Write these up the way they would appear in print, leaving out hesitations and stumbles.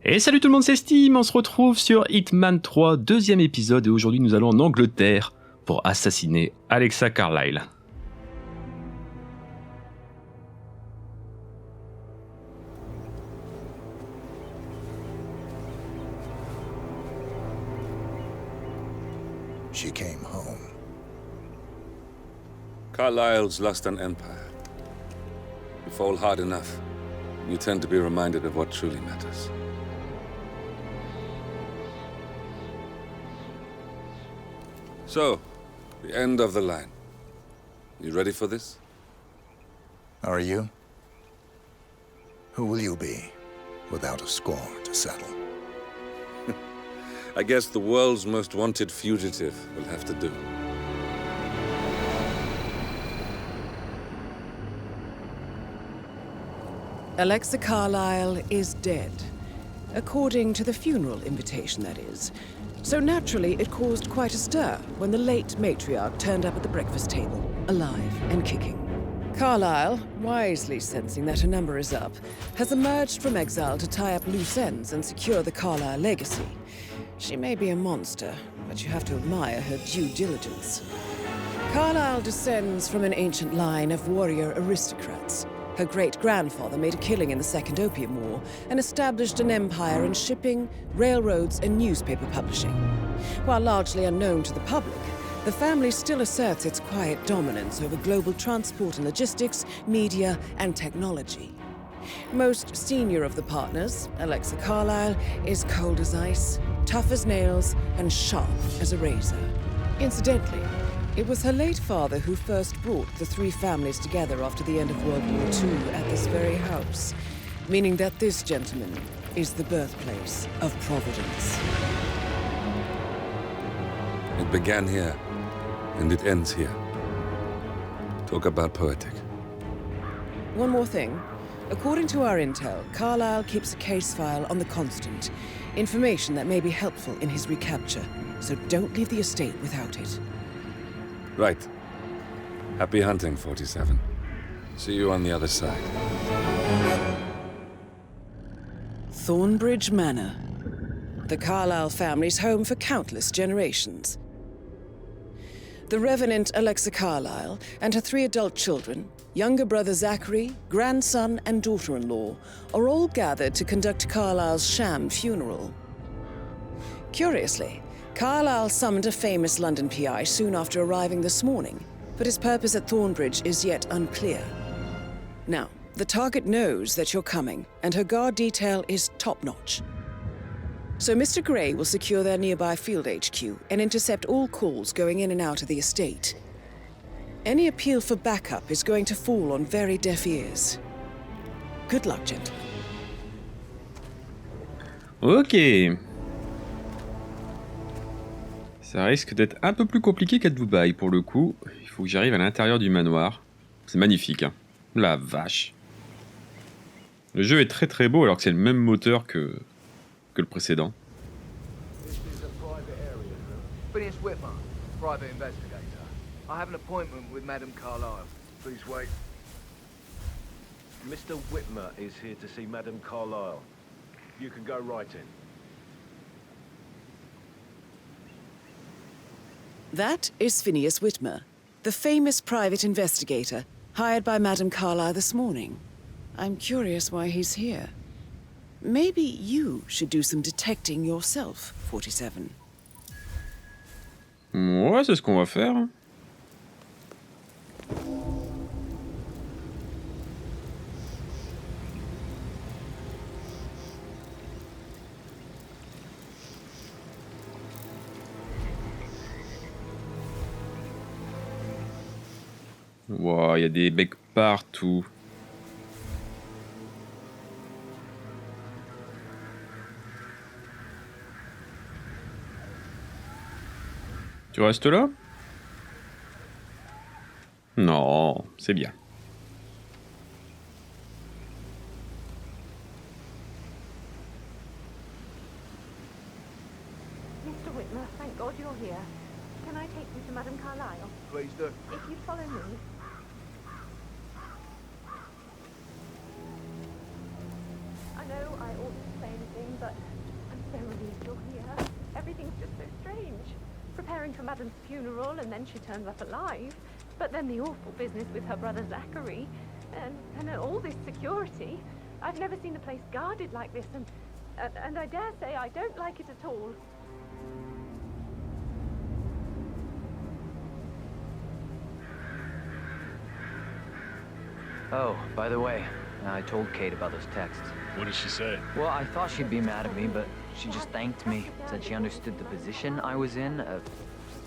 Et salut tout le monde, c'est Steam, on se retrouve sur Hitman 3, deuxième épisode, et aujourd'hui nous allons en Angleterre pour assassiner Alexa Carlyle. She came home. Carlyle's lost an empire. You fall hard enough, you tend to be reminded of what truly matters. So, the end of the line. You ready for this? Are you? Who will you be, without a score to settle? I guess the world's most wanted fugitive will have to do. Alexa Carlyle is dead. According to the funeral invitation, that is. So naturally, it caused quite a stir when the late matriarch turned up at the breakfast table, alive and kicking. Carlyle, wisely sensing that her number is up, has emerged from exile to tie up loose ends and secure the Carlyle legacy. She may be a monster, but you have to admire her due diligence. Carlyle descends from an ancient line of warrior aristocrats. Her great-grandfather made a killing in the Second Opium War and established an empire in shipping, railroads, and newspaper publishing. While largely unknown to the public, the family still asserts its quiet dominance over global transport and logistics, media, and technology. Most senior of the partners, Alexa Carlyle, is cold as ice, tough as nails, and sharp as a razor. Incidentally, it was her late father who first brought the three families together after the end of World War II at this very house, meaning that this gentleman is the birthplace of Providence. It began here, and it ends here. Talk about poetic. One more thing. According to our intel, Carlyle keeps a case file on the Constant. Information that may be helpful in his recapture, so don't leave the estate without it. Right. Happy hunting, 47. See you on the other side. Thornbridge Manor. The Carlyle family's home for countless generations. The Revenant Alexa Carlyle and her three adult children, younger brother Zachary, grandson, and daughter-in-law, are all gathered to conduct Carlyle's sham funeral. Curiously, Carlyle summoned a famous London PI soon after arriving this morning, but his purpose at Thornbridge is yet unclear. Now, the target knows that you're coming, and her guard detail is top-notch. So Mr. Gray will secure their nearby field HQ and intercept all calls going in and out of the estate. Any appeal for backup is going to fall on very deaf ears. Good luck, gentlemen. Ok. Ça risque d'être un peu plus compliqué qu'à Dubaï pour le coup. Il faut que j'arrive à l'intérieur du manoir. C'est magnifique, hein. La vache. Le jeu est très très beau alors que c'est le même moteur que le précédent. This is a private area. Phineas Whitmer, private investigator. I have an appointment with Madame Carlyle. Please wait. Mr. Whitmer is here to see Madame Carlyle. You can go right in. That is Phineas Whitmer, the famous private investigator hired by Madame Carlyle this morning. I'm curious why he's here. Maybe you should do some detecting yourself, 47. Ouais, c'est ce qu'on va faire. Wow, il y a des becs partout. Tu restes là? Non, c'est bien. Mr. Whitmer, thank God you're here. Can I take you to Madame Carlyle? Please do. If you follow me. I know I oughtn't say anything, but preparing for Madame's funeral, and then she turns up alive. But then the awful business with her brother Zachary, and all this security. I've never seen the place guarded like this, and I dare say I don't like it at all. Oh, by the way, I told Kate about those texts. What did she say? Well, I thought she'd be mad at me, but she just thanked me. Said she understood the position I was in.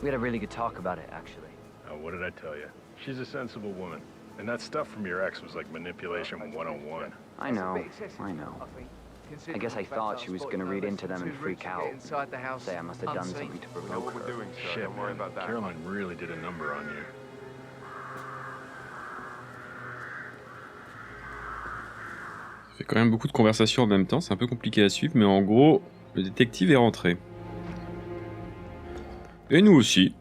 We had a really good talk about it, actually. Oh, what did I tell you? She's a sensible woman. And that stuff from your ex was like manipulation 101. I know. I guess I thought she was gonna read into them and freak out. Say I must have done something to provoke her. Shit, man. Caroline really did a number on you. Ça fait quand même beaucoup de conversations en même temps, c'est un peu compliqué à suivre, mais en gros, le détective est rentré. Et nous aussi.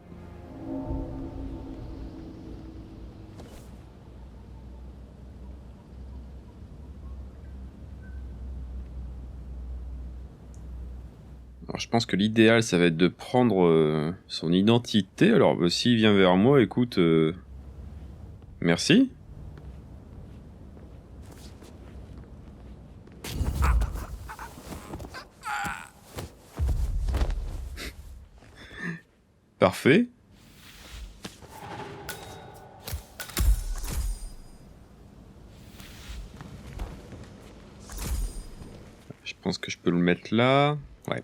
Alors je pense que l'idéal, ça va être de prendre son identité. Alors s'il vient vers moi, écoute... Merci. Parfait. Je pense que je peux le mettre là. Ouais.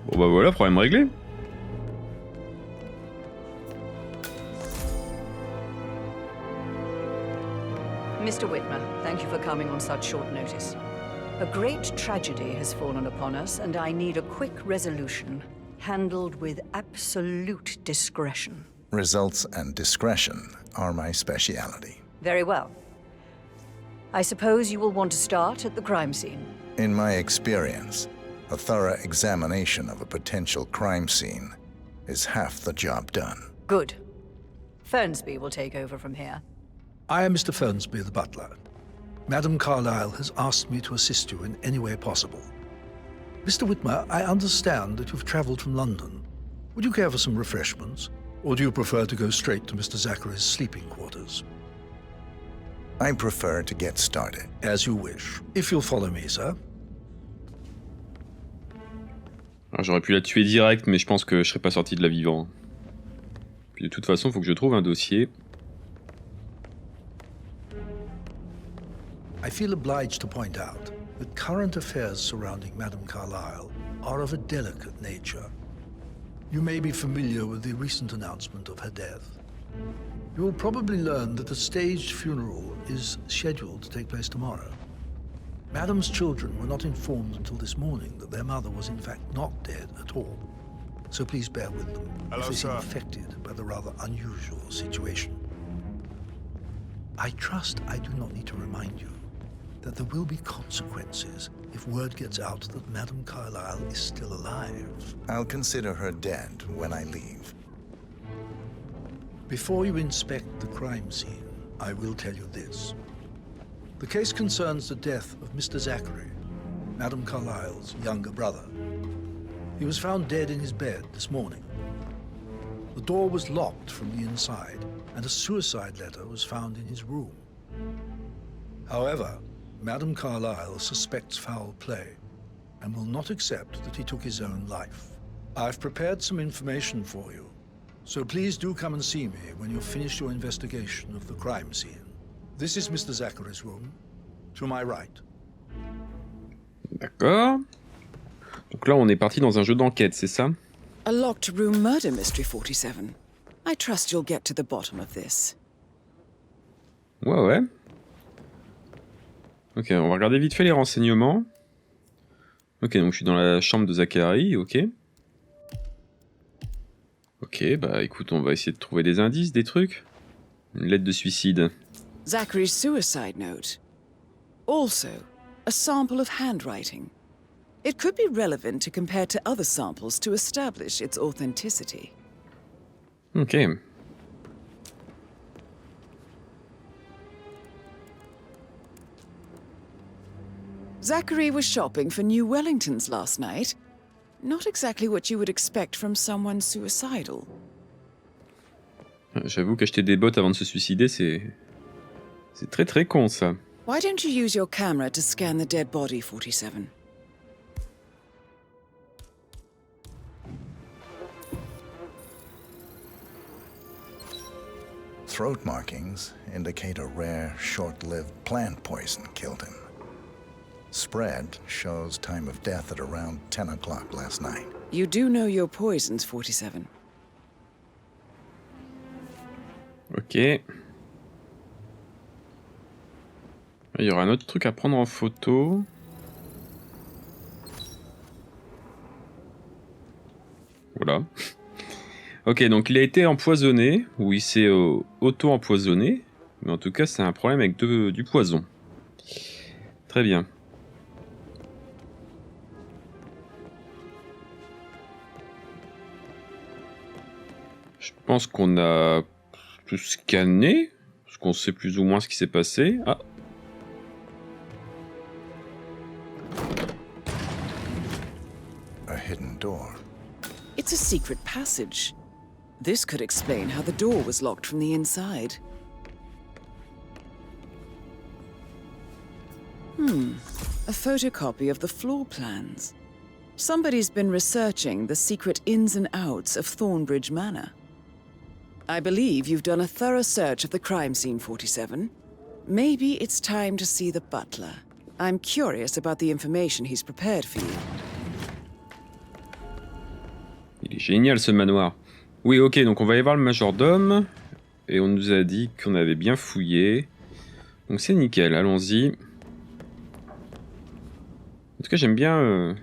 Bon bah voilà, problème réglé. Mr. Whitmer, thank you for coming on such short notice. A great tragedy has fallen upon us, and I need a quick resolution, handled with absolute discretion. Results and discretion are my speciality. Very well. I suppose you will want to start at the crime scene. In my experience, a thorough examination of a potential crime scene is half the job done. Good. Fernsby will take over from here. I am Mr. Fernsby, the butler. Madame Carlyle has asked me to assist you in any way possible. Mr. Whitmer, I understand that you've traveled from London. Would you care for some refreshments? Or do you prefer to go straight to Mr. Zachary's sleeping quarters? I prefer to get started. As you wish. If you'll follow me, sir. Alors, j'aurais pu la tuer direct, mais je pense que je serais pas sorti de là vivant. Puis de toute façon, il faut que je trouve un dossier. I feel obliged to point out that current affairs surrounding Madame Carlyle are of a delicate nature. You may be familiar with the recent announcement of her death. You will probably learn that a staged funeral is scheduled to take place tomorrow. Madame's children were not informed until this morning that their mother was in fact not dead at all. So please bear with them if they seem affected by the rather unusual situation. I trust I do not need to remind you that there will be consequences if word gets out that Madame Carlyle is still alive. I'll consider her dead when I leave. Before you inspect the crime scene, I will tell you this. The case concerns the death of Mr. Zachary, Madame Carlyle's younger brother. He was found dead in his bed this morning. The door was locked from the inside, and a suicide letter was found in his room. However, Madame Carlyle suspects foul play and will not accept that he took his own life. I've prepared some information for you, so please do come and see me when you've finished your investigation of the crime scene. This is Mr. Zachary's room, to my right. D'accord. Donc là, on est parti dans un jeu d'enquête, c'est ça? A locked room murder mystery, 47. I trust you'll get to the bottom of this. Ouais, ouais. Ok, on va regarder vite fait les renseignements. Ok, donc je suis dans la chambre de Zachary, ok. Ok, bah écoute, on va essayer de trouver des indices, des trucs. Une lettre de suicide. Zachary's suicide note. Also, a sample of handwriting. It could be relevant to compare to other samples to establish its authenticity. Ok. Zachary was shopping for new Wellingtons last night. Not exactly what you would expect from someone suicidal. J'avoue qu'acheter des bottes avant de se suicider, c'est très très con ça. Why don't you use your camera to scan the dead body, 47? Throat markings indicate a rare, short-lived plant poison killed him. Spread shows time of death at around 10 o'clock last night. You do know your poisons, 47. Ok. Il y aura un autre truc à prendre en photo. Voilà. Ok, donc il a été empoisonné, ou il s'est auto-empoisonné, mais en tout cas c'est un problème avec du poison. Très bien. Je pense qu'on a tout scanné, parce qu'on sait plus ou moins ce qui s'est passé. Ah. A hidden door. It's a secret passage. This could explain how the door was locked from the inside. A photocopy of the floor plans. Somebody's been researching the secret ins and outs of Thornbridge Manor. I believe you've done a thorough search of the crime scene, 47. Maybe it's time to see the butler. I'm curious about the information he's prepared for you. Il est génial ce manoir. Oui, ok, donc on va aller voir le majordome. Et on nous a dit qu'on avait bien fouillé. Donc c'est nickel, allons-y. En tout cas, j'aime bien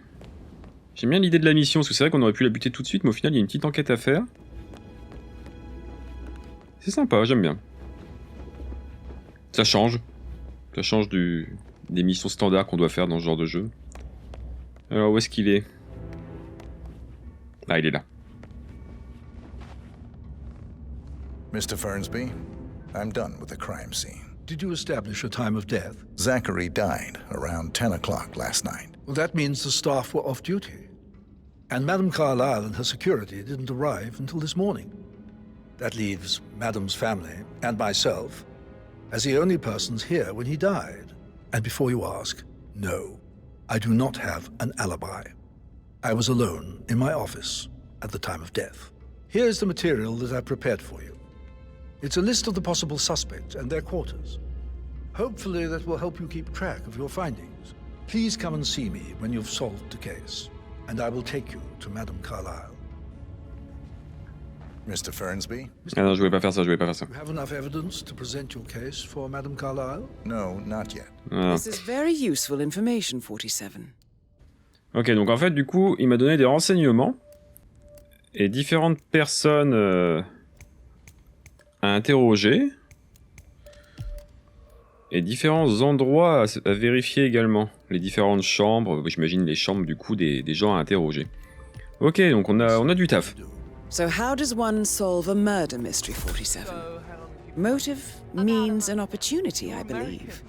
l'idée de la mission, parce que c'est vrai qu'on aurait pu la buter tout de suite, mais au final, il y a une petite enquête à faire. C'est sympa, j'aime bien. Ça change. Ça change des missions standards qu'on doit faire dans ce genre de jeu. Alors, où est-ce qu'il est ? Ah, il est là. Mr. Fernsby, I'm done with the crime scene. Did you establish a time of death? Zachary died around 10 o'clock last night. Well, that means the staff were off duty. And Madame Carlyle and her security didn't arrive until this morning. That leaves Madame's family and myself as the only persons here when he died. And before you ask, no, I do not have an alibi. I was alone in my office at the time of death. Here's the material that I prepared for you. It's a list of the possible suspects and their quarters. Hopefully that will help you keep track of your findings. Please come and see me when you've solved the case, and I will take you to Madame Carlyle. Mr. Fernsby? Ah non, je voulais pas faire ça, je voulais pas faire ça. You have enough evidence to present your case for Madame Carlyle? No, not yet. Ah. This is very useful information, 47. Ok, donc en fait, du coup, il m'a donné des renseignements. Et différentes personnes à interroger. Et différents endroits à vérifier également. Les différentes chambres, j'imagine les chambres du coup des gens à interroger. Ok, donc on a du taf. So how does one solve a murder mystery, 47? Motive, means, and opportunity, I believe.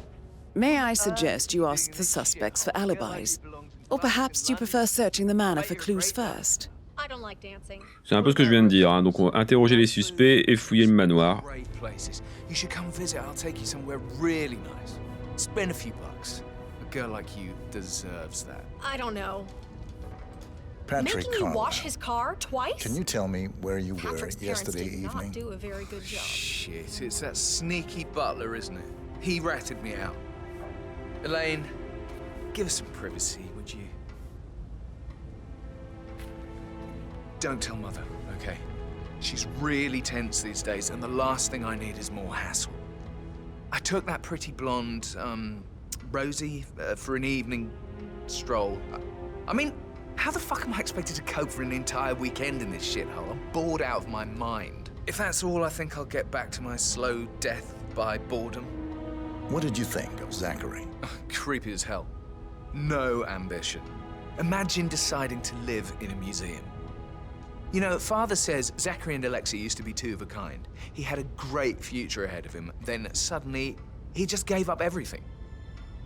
May I suggest you ask the suspects for alibis? Or perhaps do you prefer searching the manor for clues first? I don't like dancing. C'est un peu ce que je viens de dire, hein. Donc on va interroger les suspects et fouiller le manoir. Great places. You should come visit. I'll take you somewhere really nice. Spend a few bucks. A girl like you deserves that. I don't know. Patrick Making you Carlyle. wash his car twice? Can you tell me where you were Patrick's parents yesterday did not evening? do a very good job. Shit, it's that sneaky butler, isn't it? He ratted me out. Elaine, give us some privacy, would you? Don't tell Mother, okay? She's really tense these days, and the last thing I need is more hassle. I took that pretty blonde, Rosie, for an evening stroll. I mean, how the fuck am I expected to cope for an entire weekend in this shithole? I'm bored out of my mind. If that's all, I think I'll get back to my slow death by boredom. What did you think of Zachary? Creepy as hell. No ambition. Imagine deciding to live in a museum. You know, Father says Zachary and Alexia used to be two of a kind. He had a great future ahead of him. Then suddenly, he just gave up everything.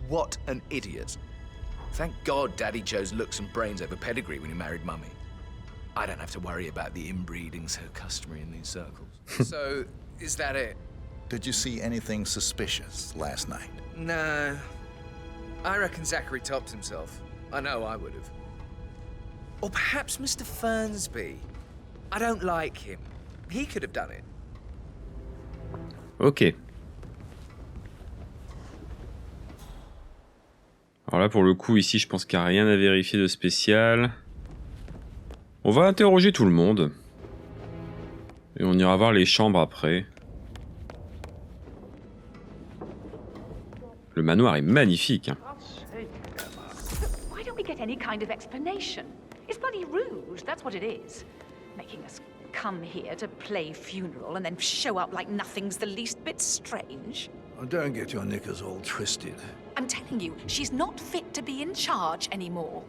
What an idiot. Thank God Daddy chose looks and brains over pedigree when he married Mummy. I don't have to worry about the inbreeding so customary in these circles. So, is that it? Did you see anything suspicious last night? No. I reckon Zachary topped himself. I know I would have. Or perhaps Mr. Fernsby. I don't like him. He could have done it. Ok. Alors là, pour le coup, ici, je pense qu'il n'y a rien à vérifier de spécial. On va interroger tout le monde. Et on ira voir les chambres après. Le manoir est magnifique. Hein. Why don't we get any kind of explanation? It's bloody rude, that's what it is. Making us come here to play funeral and then show up like nothing's the least bit strange. Oh, don't get your knickers all twisted. I'm telling you, she's not fit to be in charge anymore.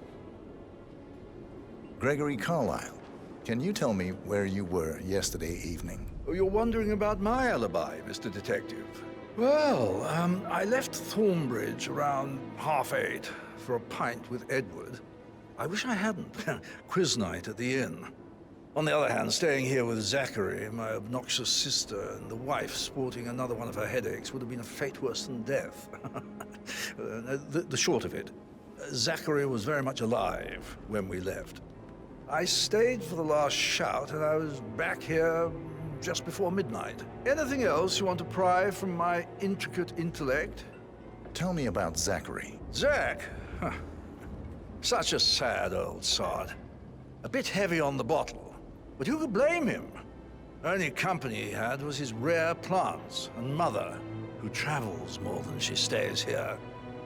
Gregory Carlyle, can you tell me where you were yesterday evening? Oh, you're wondering about my alibi, Mr. Detective. Well, I left Thornbridge around 8:30 for a pint with Edward. I wish I hadn't. Quiz night at the inn. On the other hand, staying here with Zachary, my obnoxious sister, and the wife sporting another one of her headaches would have been a fate worse than death. The short of it, Zachary was very much alive when we left. I stayed for the last shout, and I was back here just before midnight. Anything else you want to pry from my intricate intellect? Tell me about Zachary. Zach? Huh. Such a sad old sod. A bit heavy on the bottle. But who could blame him? Only company he had was his rare plants and mother, who travels more than she stays here.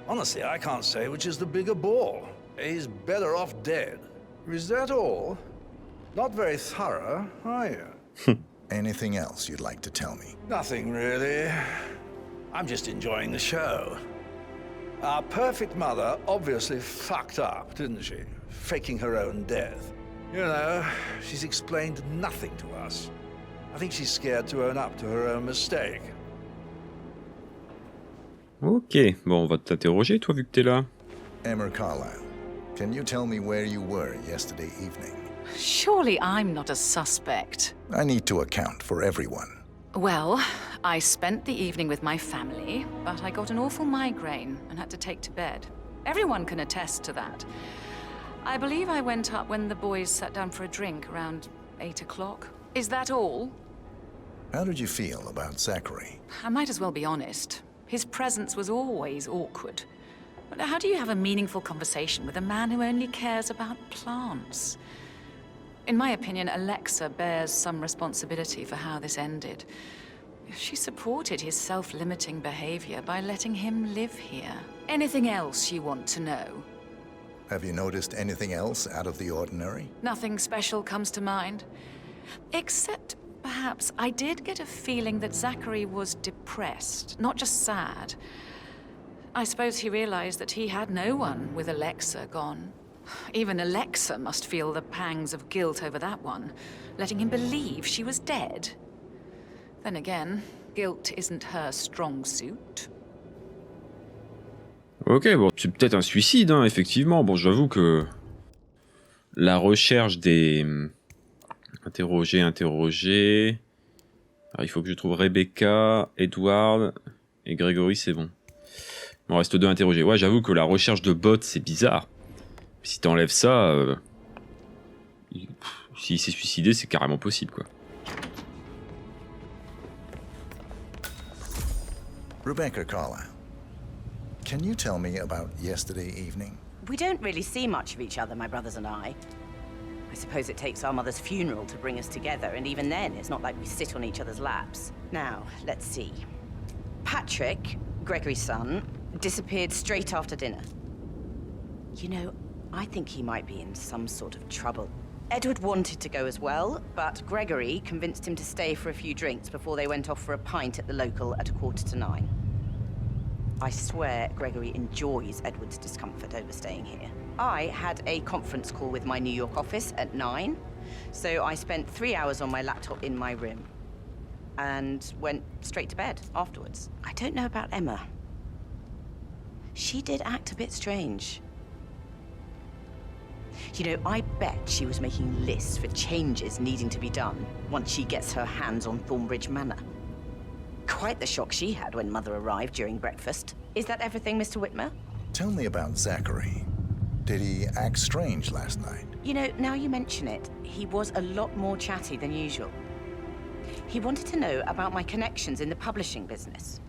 Honestly, I can't say which is the bigger bore. He's better off dead. Is that all? Not very thorough, are you? Anything else you'd like to tell me? Nothing really. I'm just enjoying the show. Our perfect mother obviously fucked up, didn't she? Faking her own death. You know, she's explained nothing to us. I think she's scared to own up to her own mistake. Ok, bon, on va t'interroger, toi, vu que t'es là. Emma Carlyle, can you tell me where you were yesterday evening? Surely I'm not a suspect. I need to account for everyone. Well, I spent the evening with my family, but I got an awful migraine and had to take to bed. Everyone can attest to that. I believe I went up when the boys sat down for a drink around 8 o'clock. Is that all? How did you feel about Zachary? I might as well be honest. His presence was always awkward. But how do you have a meaningful conversation with a man who only cares about plants? In my opinion, Alexa bears some responsibility for how this ended. She supported his self-limiting behavior by letting him live here. Anything else you want to know? Have you noticed anything else out of the ordinary? Nothing special comes to mind. Except, perhaps, I did get a feeling that Zachary was depressed, not just sad. I suppose he realized that he had no one with Alexa gone. Even Alexa must feel the pangs of guilt over that one, letting him believe she was dead. Then again, guilt isn't her strong suit. Ok, bon, c'est peut-être un suicide, hein, effectivement. Bon, j'avoue que la recherche des... Interroger. Alors, il faut que je trouve Rebecca, Edward et Gregory, c'est bon. Il m'en reste 2 à interroger. Ouais, j'avoue que la recherche de bots, c'est bizarre. Si t'enlèves ça... S'il s'est suicidé, c'est carrément possible, quoi. Rebecca Carlyle, can you tell me about yesterday evening? We don't really see much of each other, my brothers and I. I suppose it takes our mother's funeral to bring us together, and even then, it's not like we sit on each other's laps. Now, let's see. Patrick, Gregory's son, disappeared straight after dinner. You know, I think he might be in some sort of trouble. Edward wanted to go as well, but Gregory convinced him to stay for a few drinks before they went off for a pint at the local at 9:15. I swear Gregory enjoys Edward's discomfort over staying here. I had a conference call with my New York office at 9, so I spent 3 hours on my laptop in my room and went straight to bed afterwards. I don't know about Emma. She did act a bit strange. You know, I bet she was making lists for changes needing to be done once she gets her hands on Thornbridge Manor. Quite the shock she had when Mother arrived during breakfast. Is that everything, Mr. Whitmer? Tell me about Zachary. Did he act strange last night? You know, now you mention it, he was a lot more chatty than usual. He wanted to know about my connections in the publishing business.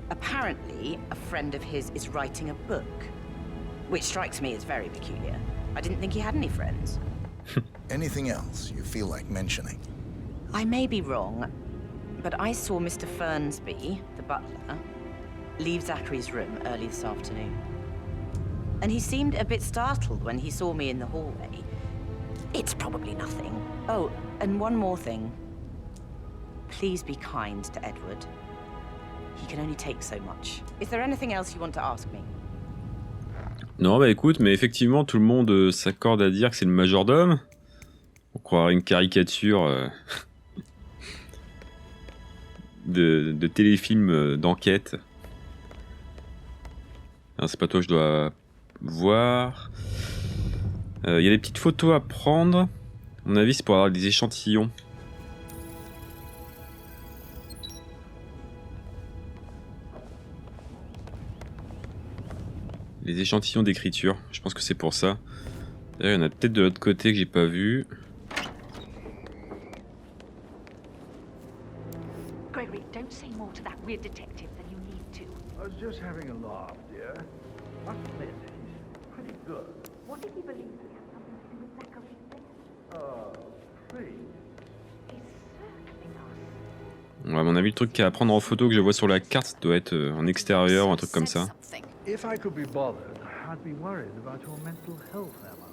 Apparently, a friend of his is writing a book, which strikes me as very peculiar. I didn't think he had any friends. Anything else you feel like mentioning? I may be wrong, but I saw Mr. Fernsby, the butler, leave Zachary's room early this afternoon. And he seemed a bit startled when he saw me in the hallway. It's probably nothing. Oh, and one more thing. Please be kind to Edward. He can only take so much. Is there anything else you want to ask me? Non, bah écoute, mais effectivement, tout le monde s'accorde à dire que c'est le majordome. On croirait une caricature de téléfilm d'enquête. C'est pas toi que je dois voir. Il y a des petites photos à prendre. À mon avis, c'est pour avoir des échantillons. Les échantillons d'écriture, je pense que c'est pour ça. D'ailleurs, il y en a peut-être de l'autre côté que j'ai pas vu. Gregory, don't say more to that weird detective than you need to. I was just having a laugh, dear. Must admit, he's pretty good. What if he believes he has something to do with Zachary's death? Oh, please. He's circling us. Ouais, à mon avis, le truc qu'il y a à prendre en photo que je vois sur la carte, ça doit être en extérieur ou un truc comme ça. If I could be bothered, I'd be worried about your mental health, Emma.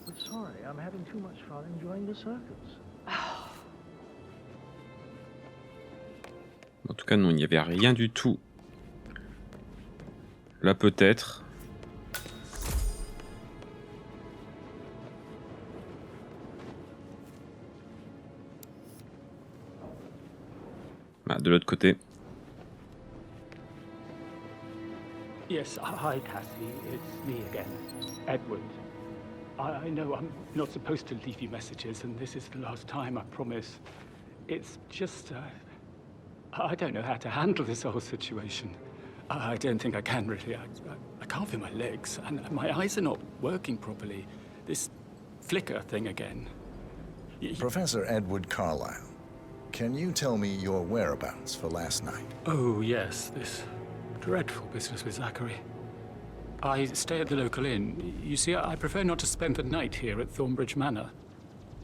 But sorry, I'm having too much fun enjoying the circus. En tout cas, non, il n'y avait rien du tout. Là, peut-être. Ah, de l'autre côté. Yes, hi, Cassie. It's me again, Edward. I know I'm not supposed to leave you messages, and this is the last time, I promise. It's just, I don't know how to handle this whole situation. I don't think I can, really. I can't feel my legs, and my eyes are not working properly. This flicker thing again. Professor Edward Carlyle, can you tell me your whereabouts for last night? Oh, yes, this dreadful business with Zachary. I stay at the local inn. You see, I prefer not to spend the night here at Thornbridge Manor.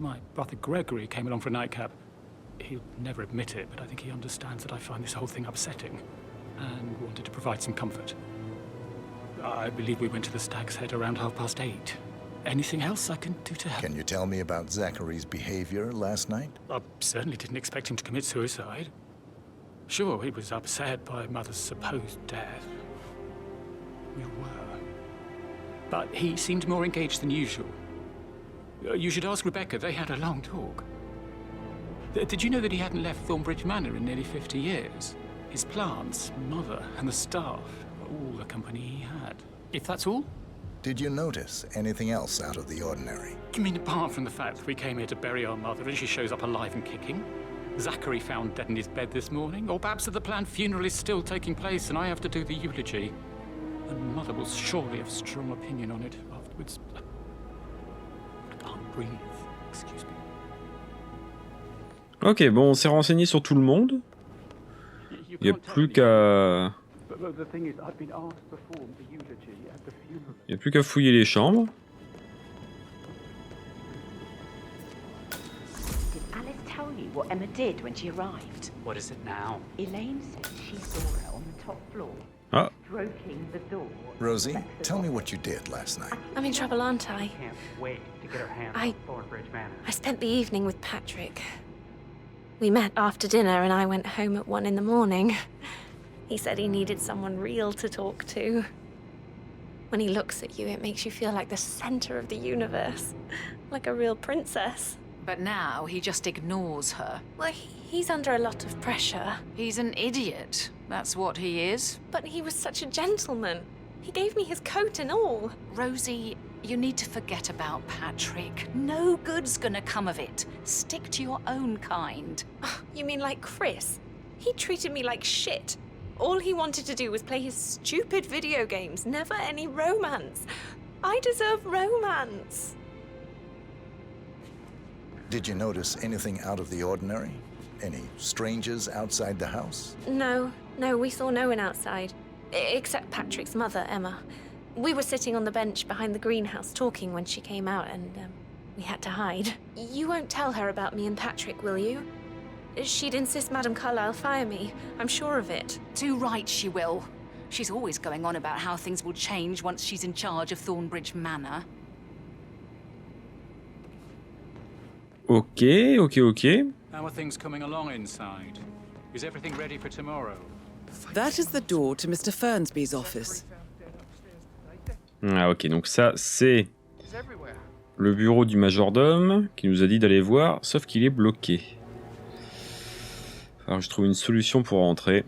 My brother Gregory came along for a nightcap. He'll never admit it, but I think he understands that I find this whole thing upsetting and wanted to provide some comfort. I believe we went to the Stag's Head around 8:30. Anything else I can do to help? Can you tell me about Zachary's behavior last night? I certainly didn't expect him to commit suicide. Sure, he was upset by Mother's supposed death. We were. But he seemed more engaged than usual. You should ask Rebecca. They had a long talk. Did you know that he hadn't left Thornbridge Manor in nearly 50 years? His plants, Mother, and the staff, all the company he had. If that's all? Did you notice anything else out of the ordinary? You mean apart from the fact that we came here to bury our mother and she shows up alive and kicking? Zachary found dead in his bed this morning? Or perhaps that the planned funeral is still taking place and I have to do the eulogy? And Mother will surely have strong opinion on it afterwards. I can't breathe. Excuse me. Ok, bon, on s'est renseigné sur tout le monde. Il n'y a plus qu'à... Il n'y a plus qu'à fouiller les chambres. Did Alice tell you what Emma did when she arrived? What is it now? Elaine said she saw her on the top floor, Ah. stroking the door. Rosie, tell me what you did last night. I'm in trouble, aren't I? Can't wait to get her hands I- on Thornbridge Manor. I spent the evening with Patrick. We met after dinner and I went home at 1 in the morning. He said he needed someone real to talk to. When he looks at you, it makes you feel like the center of the universe. Like a real princess. But now he just ignores her. Well, he's under a lot of pressure. He's an idiot. That's what he is. But he was such a gentleman. He gave me his coat and all. Rosie, you need to forget about Patrick. No good's gonna come of it. Stick to your own kind. You mean like Chris? He treated me like shit. All he wanted to do was play his stupid video games, never any romance. I deserve romance. Did you notice anything out of the ordinary? Any strangers outside the house? No, we saw no one outside. Except Patrick's mother, Emma. We were sitting on the bench behind the greenhouse talking when she came out and we had to hide. You won't tell her about me and Patrick, will you? She'd insist Madame Carlyle fire me. I'm sure of it. Too right she will. She's always going on about how things will change once she's in charge of Thornbridge Manor. Ok. How are things coming along inside? Is everything ready for tomorrow? That is the door to Mr. Fernsby's office. Ah ok, donc ça c'est le bureau du majordome qui nous a dit d'aller voir, sauf qu'il est bloqué. Alors je trouve une solution pour rentrer.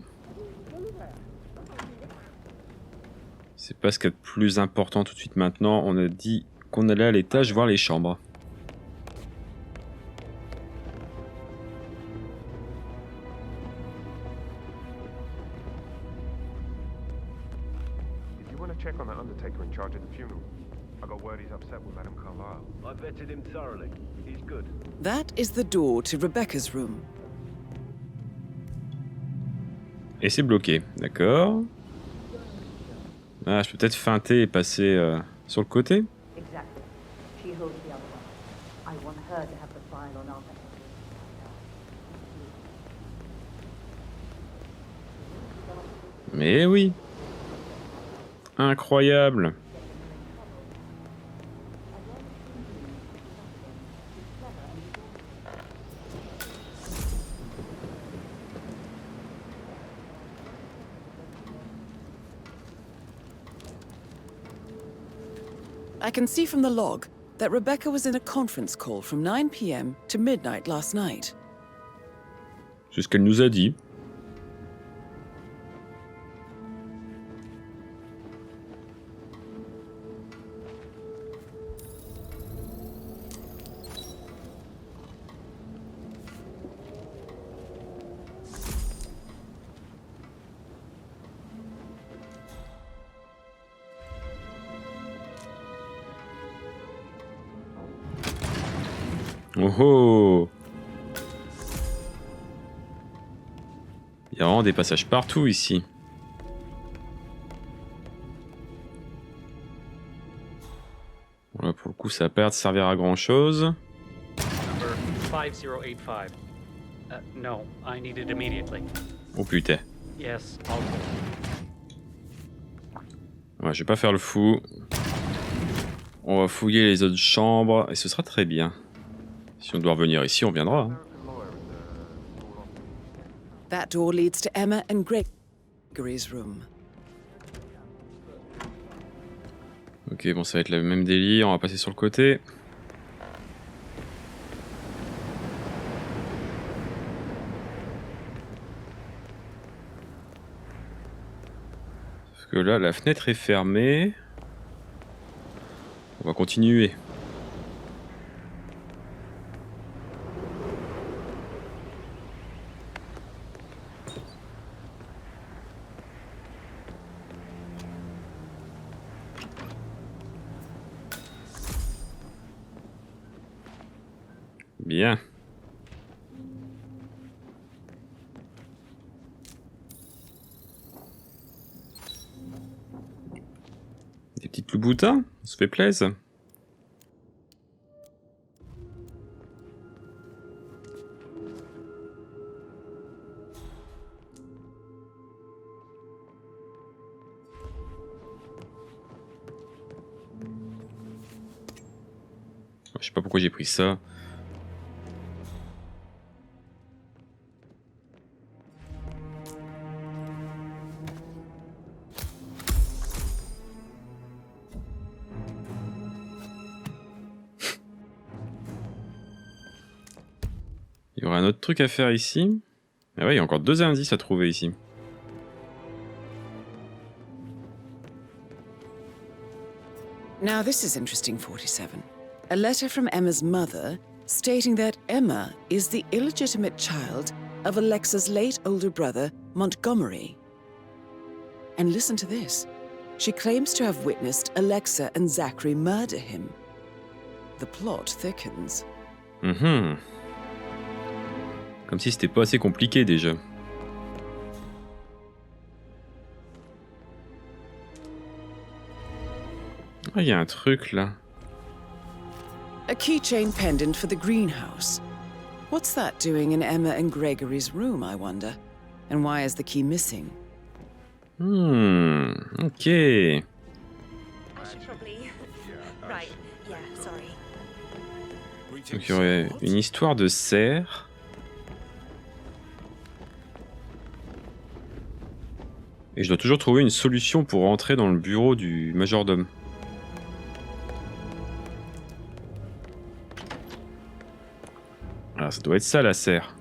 C'est pas ce qu'il y a de plus important tout de suite maintenant. On a dit qu'on allait à l'étage voir les chambres. Check on that undertaker in charge of the funeral. I got word he's upset with Madame Carlyle. I vetted him thoroughly. He's good. That is the door to Rebecca's room. Et c'est bloqué, d'accord. Ah, je peux peut-être feinter et passer sur le côté. Exactly. She holds the other one. I want her to have the file on our record. Mais oui. Incroyable. I can see from the log that Rebecca was in a conference call from 9 p.m. to midnight last night. C'est ce qu'elle nous a dit. Oh oh! Il y a vraiment des passages partout ici. Voilà, pour le coup, ça va pas l'air de servir à grand chose. Number 5085. No, I need it immediately. Oh putain. Yes, I'll Ouais, je vais pas faire le fou. On va fouiller les autres chambres et ce sera très bien. Si on doit revenir ici, on viendra. Hein. That door leads to Emma and Gregory's room. Ok, bon, ça va être le même délire. On va passer sur le côté. Parce que là, la fenêtre est fermée. On va continuer. Bien. Des petites loups-boutins, ça se fait plaisir. Je sais pas pourquoi j'ai pris ça. Il y aurait un autre truc à faire ici. Ah ouais, il y a encore 2 indices à trouver ici. Now this is interesting, 47. A letter from Emma's mother stating that Emma is the illegitimate child of Alexa's late older brother, Montgomery. And listen to this. She claims to have witnessed Alexa and Zachary murder him. The plot thickens. Comme si c'était pas assez compliqué déjà. Ah, il y a un truc là. A keychain pendant for the greenhouse. What's that doing in Emma and Gregory's room, I wonder? And why is the key missing? Ok. I should probably... Right, yeah, sorry. Donc il y aurait une histoire de serre. Et je dois toujours trouver une solution pour rentrer dans le bureau du majordome. Ah, ça doit être ça la serre.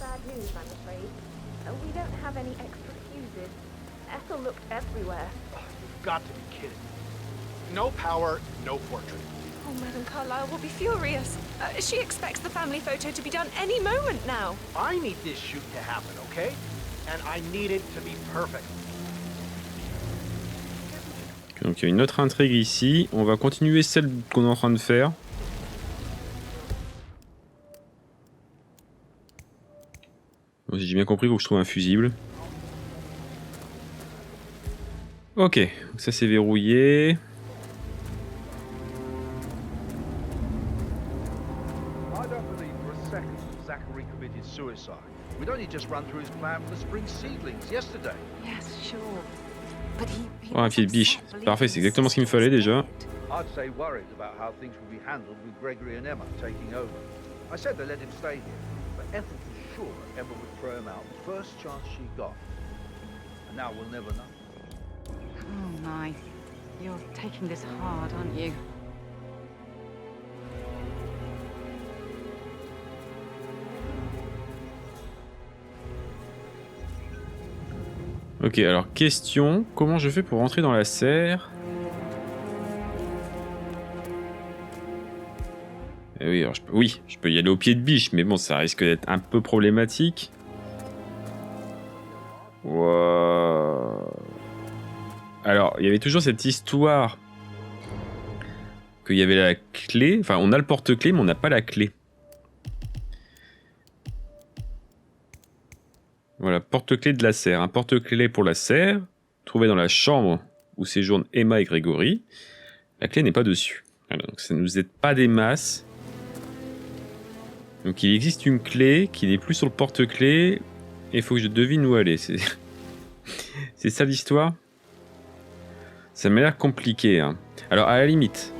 Bad news, I'm afraid. We don't have any extra fuses. Ethel looked everywhere. You've got to be kidding. No power, no portrait. Oh, Madame Carlyle will be furious. She expects the family photo to be done any moment now. I need this shoot to happen, okay? And I need it to be perfect. Donc il y a une autre intrigue ici. On va continuer celle qu'on est en train de faire. Bon, si j'ai bien compris, il faut que je trouve un fusible. Ok, donc ça c'est verrouillé. I don't believe for a second Zachary committed suicide. We'd only just run through his plan for the spring seedlings yesterday. Yes, sure. But he Oh, un pied de biche. Parfait, c'est exactement ce qu'il me fallait déjà. I'd say worried about how things would be handled with Gregory and Emma taking over. I said they let him stay here, but Ethel was sure Emma would throw him out the first chance she got. And now we'll never know. Oh my. You're taking this hard, aren't you? Ok, alors question, comment je fais pour rentrer dans la serre? Oui, alors je peux y aller au pied de biche, mais bon, ça risque d'être un peu problématique. Wow. Alors, il y avait toujours cette histoire qu'il y avait la clé, enfin on a le porte-clé mais on n'a pas la clé. Voilà, porte-clé de la serre. Un porte-clé pour la serre, trouvé dans la chambre où séjournent Emma et Gregory. La clé n'est pas dessus. Voilà, donc ça ne nous aide pas des masses. Donc il existe une clé qui n'est plus sur le porte-clé. Et il faut que je devine où elle est. C'est ça l'histoire? Ça m'a l'air compliqué. Hein. Alors à la limite,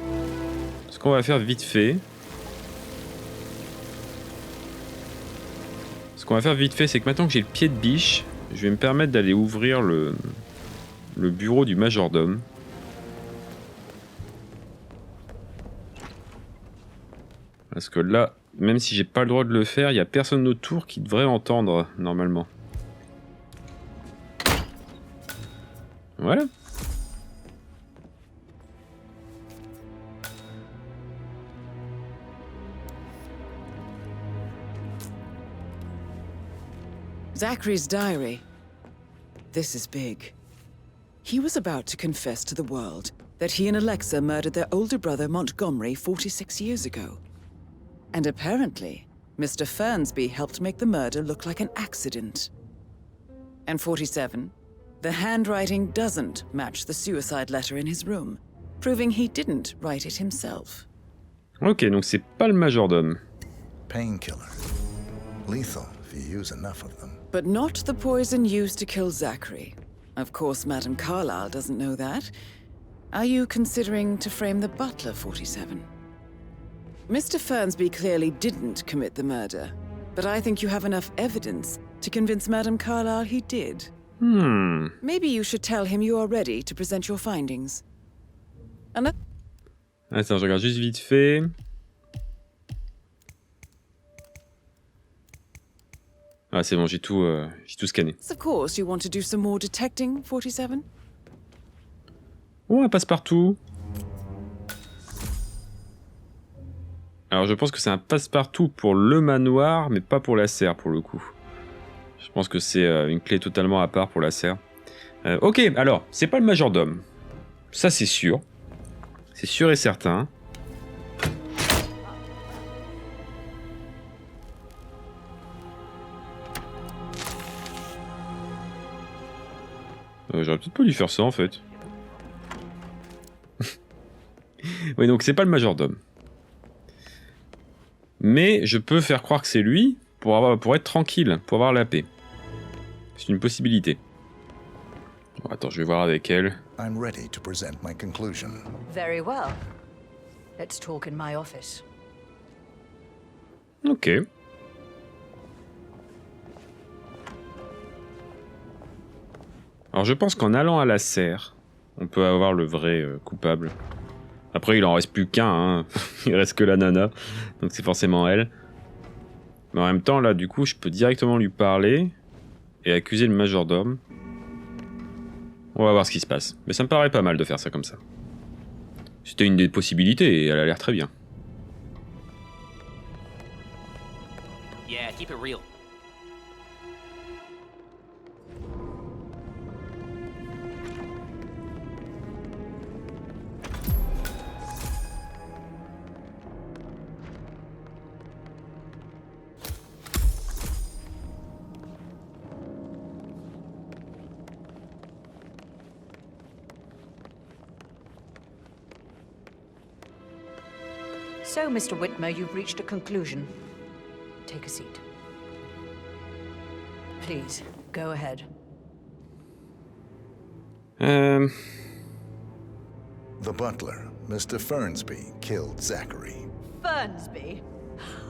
ce qu'on va faire vite fait... Ce qu'on va faire vite fait, c'est que maintenant que j'ai le pied de biche, je vais me permettre d'aller ouvrir le bureau du majordome. Parce que là, même si j'ai pas le droit de le faire, il n'y a personne autour qui devrait entendre normalement. Voilà. Zachary's diary. This is big. He was about to confess to the world that he and Alexa murdered their older brother Montgomery 46 years ago. And apparently, Mr. Fernsby helped make the murder look like an accident. And 47, the handwriting doesn't match the suicide letter in his room, proving he didn't write it himself. Ok, donc c'est pas le majordome. Painkiller. Lethal if you use enough of them. But not the poison used to kill Zachary. Of course, Madame Carlyle doesn't know that. Are you considering to frame the butler, 47? Mr. Fernsby clearly didn't commit the murder, but I think you have enough evidence to convince Madame Carlyle he did. Maybe you should tell him you are ready to present your findings. Attends, je regarde juste vite fait. Ah, c'est bon, j'ai tout scanné. Of course, you want to do some more detecting, 47? Oh, un passe-partout. Alors je pense que c'est un passe-partout pour le manoir, mais pas pour la serre pour le coup. Je pense que c'est une clé totalement à part pour la serre. Ok, alors, c'est pas le majordome. Ça c'est sûr. C'est sûr et certain. J'aurais peut-être pas dû faire ça en fait. Oui, donc c'est pas le majordome. Mais je peux faire croire que c'est lui pour être tranquille, pour avoir la paix. C'est une possibilité. Bon, attends, je vais voir avec elle. I'm ready to present my conclusion. Very well. Let's talk in my office. Ok. Alors je pense qu'en allant à la serre, on peut avoir le vrai coupable. Après il en reste plus qu'un, hein. Il reste que la nana, donc c'est forcément elle. Mais en même temps là du coup je peux directement lui parler et accuser le majordome. On va voir ce qui se passe. Mais ça me paraît pas mal de faire ça comme ça. C'était une des possibilités et elle a l'air très bien. Yeah, keep it real. So, Mr. Whitmer, you've reached a conclusion. Take a seat. Please, go ahead. The butler, Mr. Fernsby, killed Zachary. Fernsby?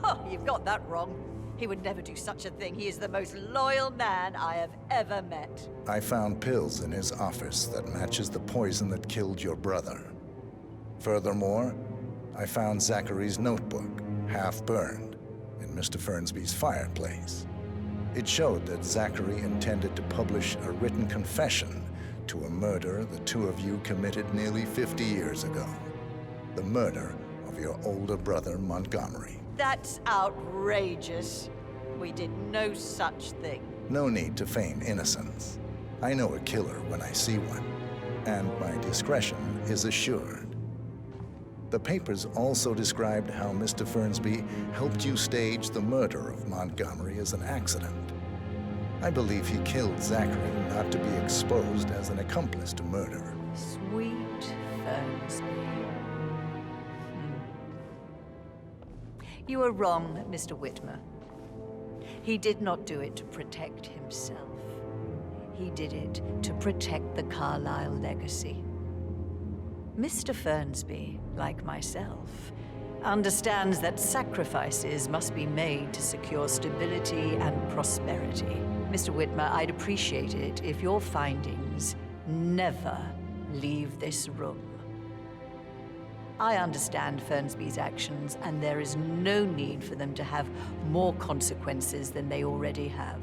Oh, you've got that wrong. He would never do such a thing. He is the most loyal man I have ever met. I found pills in his office that matches the poison that killed your brother. Furthermore, I found Zachary's notebook, half burned, in Mr. Fernsby's fireplace. It showed that Zachary intended to publish a written confession to a murder the two of you committed nearly 50 years ago. The murder of your older brother, Montgomery. That's outrageous. We did no such thing. No need to feign innocence. I know a killer when I see one, and my discretion is assured. The papers also described how Mr. Fernsby helped you stage the murder of Montgomery as an accident. I believe he killed Zachary not to be exposed as an accomplice to murder. Sweet Fernsby. You are wrong, Mr. Whitmer. He did not do it to protect himself. He did it to protect the Carlyle legacy. Mr. Fernsby, like myself, understands that sacrifices must be made to secure stability and prosperity. Mr. Whitmer, I'd appreciate it if your findings never leave this room. I understand Fernsby's actions, and there is no need for them to have more consequences than they already have.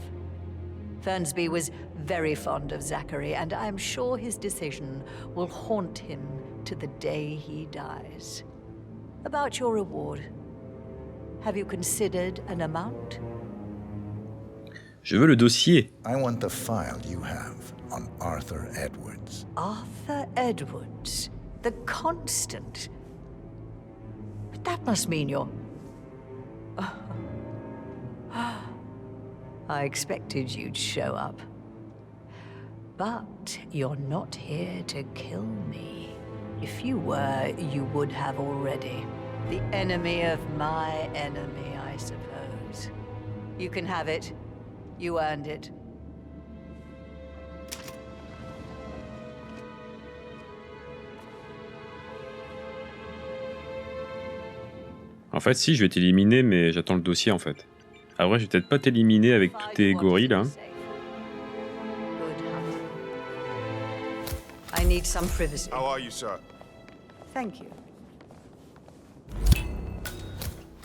Fernsby was very fond of Zachary, and I'm sure his decision will haunt him to the day he dies. About your reward, have you considered an amount? Je veux le dossier. I want the file you have on Arthur Edwards. Arthur Edwards, the Constant. But that must mean you're... I expected you'd show up. But you're not here to kill me. If you were, you would have already. The enemy of my enemy, I suppose. You can have it. You earned it. En fait, si, je vais t'éliminer, mais j'attends le dossier en fait. Ah vrai, je vais peut-être pas t'éliminer avec tous tes gorilles là. I need some privacy. How are you, sir? Thank you.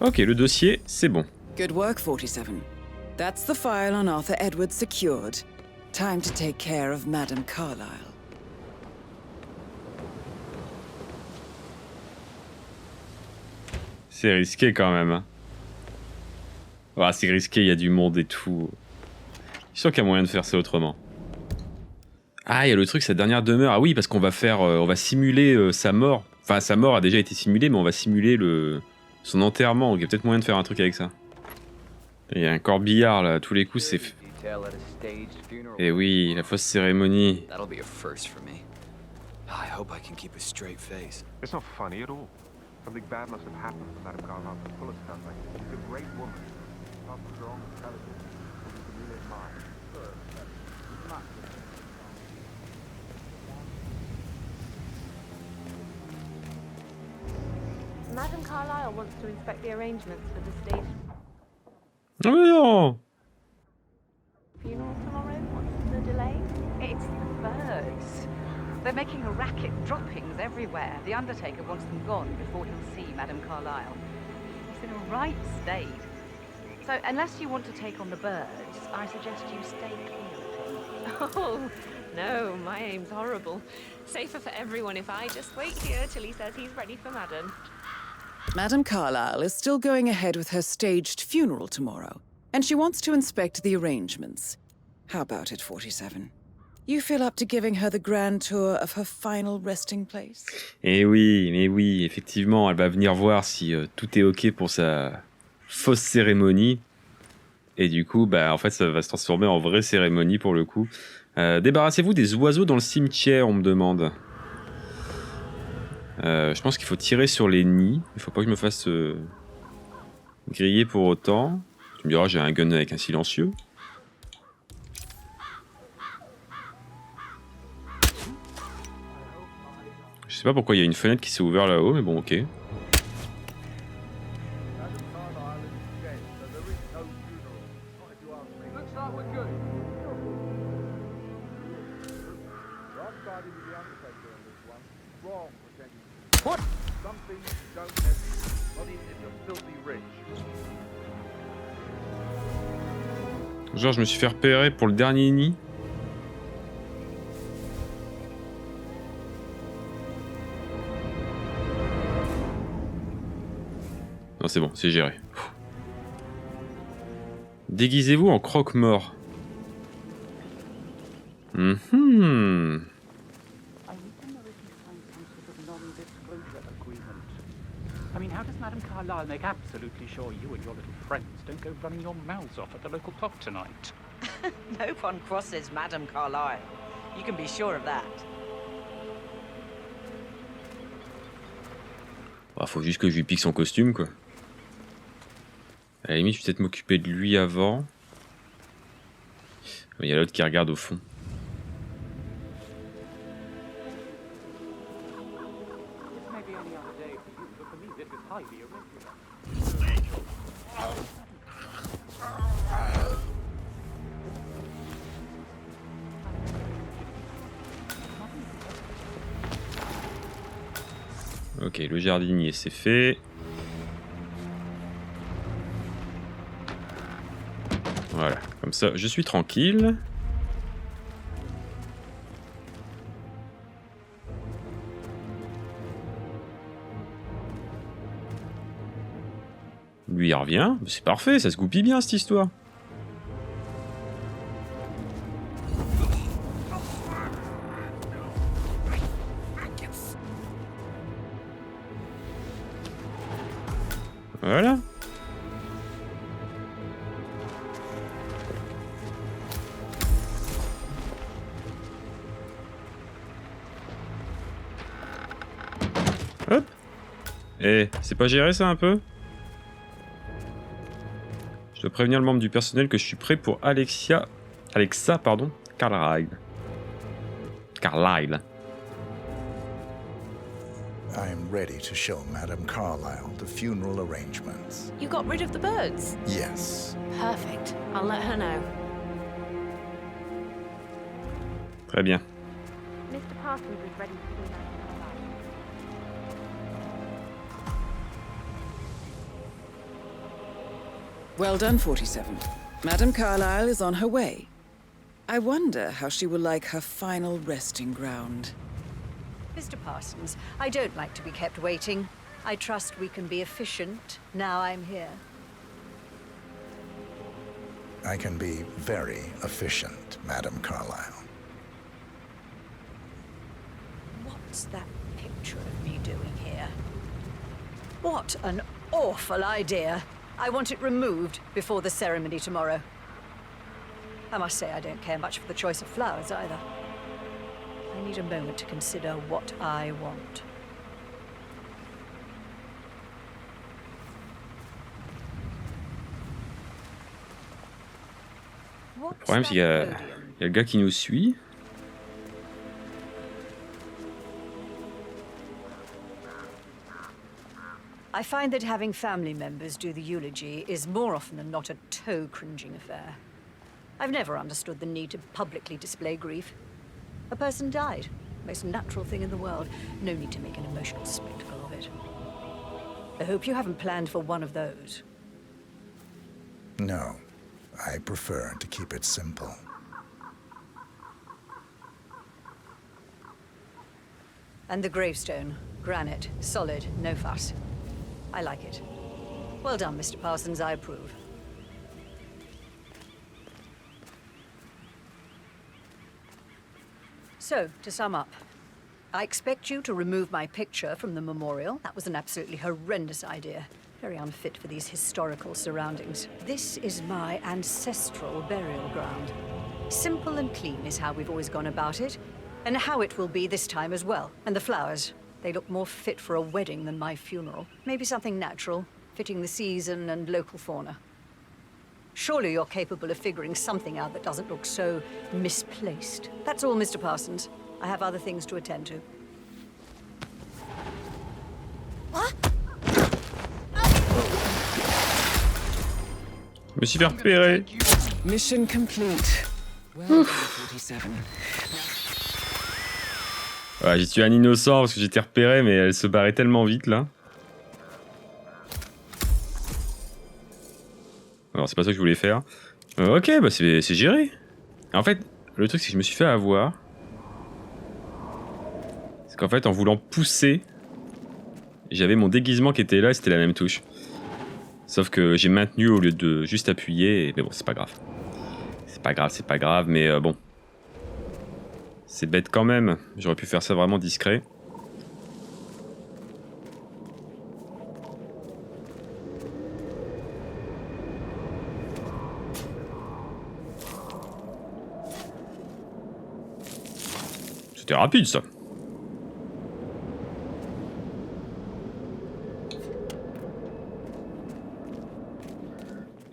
Ok, le dossier, c'est bon. Good work, 47. That's the file on Arthur Edwards secured. Time to take care of Madame Carlyle. C'est risqué quand même. Hein. Ah, c'est risqué, il y a du monde et tout. Je suis sûr qu'il y a moyen de faire ça autrement. Ah, il y a le truc, sa dernière demeure. Ah oui, parce qu'on va faire, on va simuler sa mort. Enfin, sa mort a déjà été simulée, mais on va simuler son enterrement. Donc il y a peut-être moyen de faire un truc avec ça. Il y a un corbillard là, à tous les coups, c'est. Et oui, la fausse cérémonie. That'll be a first for me. I hope I can keep a straight face. It's not funny at all. Something bad must have happened for Madame Carlyle to pull a stunt like this. She's a great woman. Not strong, intelligent, with a chameleon mind. Madame Carlyle wants to inspect the arrangements for the stage Oh non! funeral tomorrow. What's the delay? It's the birds. They're making a racket, droppings everywhere. The Undertaker wants them gone before he'll see Madame Carlyle. He's in a right state. So, unless you want to take on the birds, I suggest you stay clear of him. Oh, no, my aim's horrible. Safer for everyone if I just wait here till he says he's ready for Madame. Madame Carlyle is still going ahead with her staged funeral tomorrow, and she wants to inspect the arrangements. How about it, 47? You feel up to giving her the grand tour of her final resting place? Eh oui, mais oui, effectivement, elle va venir voir si tout est ok pour sa fausse cérémonie. Et du coup, bah, en fait, ça va se transformer en vraie cérémonie pour le coup. Débarrassez-vous des oiseaux dans le cimetière, on me demande. Je pense qu'il faut tirer sur les nids. Il faut pas que je me fasse griller pour autant. Tu me diras, j'ai un gun avec un silencieux. Je sais pas pourquoi il y a une fenêtre qui s'est ouverte là-haut, mais bon, ok. What? Some things don't have, not even if you're filthy rich. Genre, je me suis fait repérer pour le dernier nid. Non, c'est bon, c'est géré. Déguisez-vous en croque-mort. Mhm. I mean, how does Madame Carlyle make absolutely sure you and your little friends don't go running your mouths off at the local pub tonight? No one crosses Madame Carlyle. You can be sure of that. Bah, faut juste que je lui pique son costume, quoi. À la limite, je vais peut-être m'occuper de lui avant. Il y a l'autre qui regarde au fond. Ok, le jardinier c'est fait. Voilà, comme ça je suis tranquille. Lui il revient, c'est parfait, ça se goupille bien cette histoire. Voilà. Hop. Eh, c'est pas géré ça un peu? Je dois prévenir le membre du personnel que je suis prêt pour Alexa, pardon, Carlyle. I'm ready to show Madame Carlyle the funeral arrangements. You got rid of the birds? Yes. Perfect. I'll let her know. Très bien. Mr. Parsons is ready to see Madame Carlyle. Well done, 47. Madame Carlyle is on her way. I wonder how she will like her final resting ground. Mr. Parsons, I don't like to be kept waiting. I trust we can be efficient now I'm here. I can be very efficient, Madame Carlyle. What's that picture of me doing here? What an awful idea. I want it removed before the ceremony tomorrow. I must say I don't care much for the choice of flowers either. I need a moment to consider what I want. Le problème, c'est qu'il y a le gars qui nous suit. I find that having family members do the eulogy is more often than not a toe-cringing affair. I've never understood the need to publicly display grief. A person died. Most natural thing in the world. No need to make an emotional spectacle of it. I hope you haven't planned for one of those. No, I prefer to keep it simple. And the gravestone. Granite. Solid. No fuss. I like it. Well done, Mr. Parsons. I approve. So, to sum up, I expect you to remove my picture from the memorial. That was an absolutely horrendous idea. Very unfit for these historical surroundings. This is my ancestral burial ground. Simple and clean is how we've always gone about it, and how it will be this time as well. And the flowers, they look more fit for a wedding than my funeral. Maybe something natural, fitting the season and local fauna. Surely you're capable of figuring something out that doesn't look so misplaced. That's all, Mr. Parsons. I have other things to attend to. Je me suis fait repérer. Mission complete. Well, 47. Ouais, j'ai tué un innocent parce que j'étais repéré, mais elle se barrait tellement vite là. Alors c'est pas ça que je voulais faire. Ok, bah c'est géré. En fait, le truc c'est que je me suis fait avoir. C'est qu'en fait, en voulant pousser, j'avais mon déguisement qui était là et c'était la même touche. Sauf que j'ai maintenu au lieu de juste appuyer, mais bon, c'est pas grave. C'est pas grave, mais bon. C'est bête quand même. J'aurais pu faire ça vraiment discret. C'était rapide ça.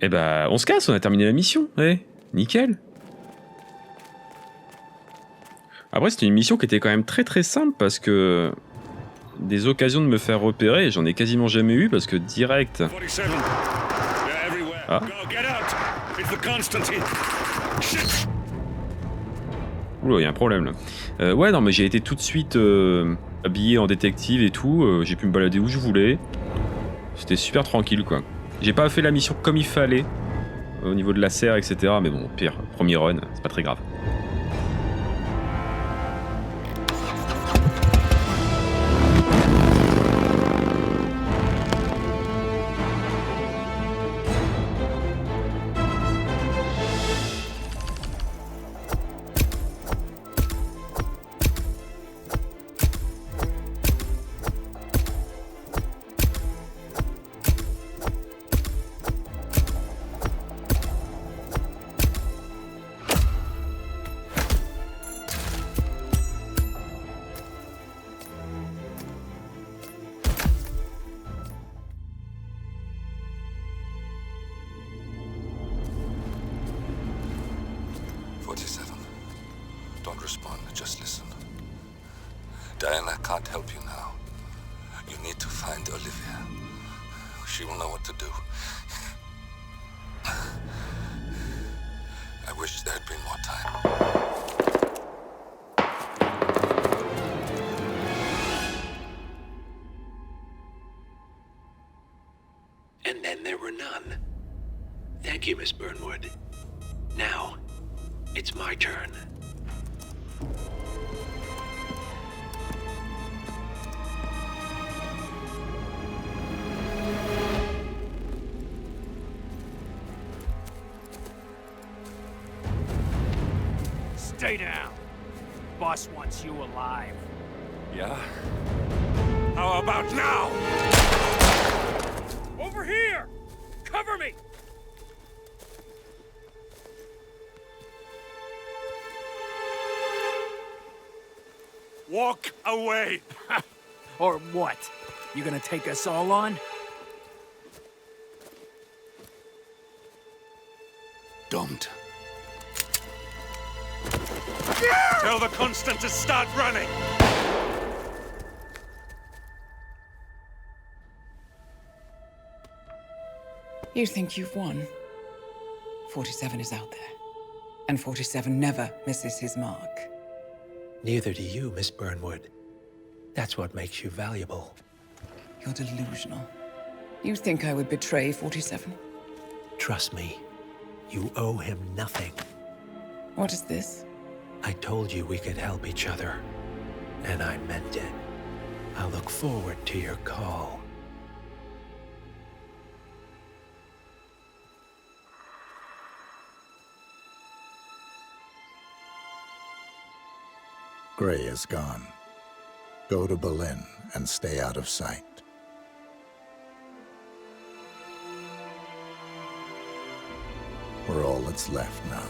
Eh bah, on se casse, on a terminé la mission. Ouais, nickel. Après, c'était une mission qui était quand même très simple parce que des occasions de me faire repérer, j'en ai quasiment jamais eu parce que direct. Ah. Oula, il y a un problème là. Ouais, non, mais j'ai été tout de suite habillé en détective et tout. J'ai pu me balader où je voulais. C'était super tranquille quoi. J'ai pas fait la mission comme il fallait au niveau de la serre, etc. Mais bon, pire, premier run, c'est pas très grave. Don't respond, just listen. Diana can't help you now. You need to find Olivia. She will know what to do. I wish there had been more time. And then there were none. Thank you, Miss Burnwood. Now, it's my turn. Stay down. Boss wants you alive. Yeah? How about now? Over here! Cover me! Walk away! Or what? You gonna take us all on? Don't. Tell the Constant to start running! You think you've won? 47 is out there. And 47 never misses his mark. Neither do you, Miss Burnwood. That's what makes you valuable. You're delusional. You think I would betray 47? Trust me, you owe him nothing. What is this? I told you we could help each other, and I meant it. I look forward to your call. Gray is gone. Go to Berlin and stay out of sight. We're all that's left now.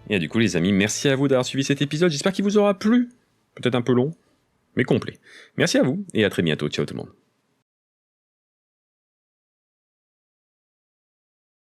Et du coup, les amis, merci à vous d'avoir suivi cet épisode. J'espère qu'il vous aura plu. Peut-être un peu long, mais complet. Merci à vous et à très bientôt. Ciao tout le monde.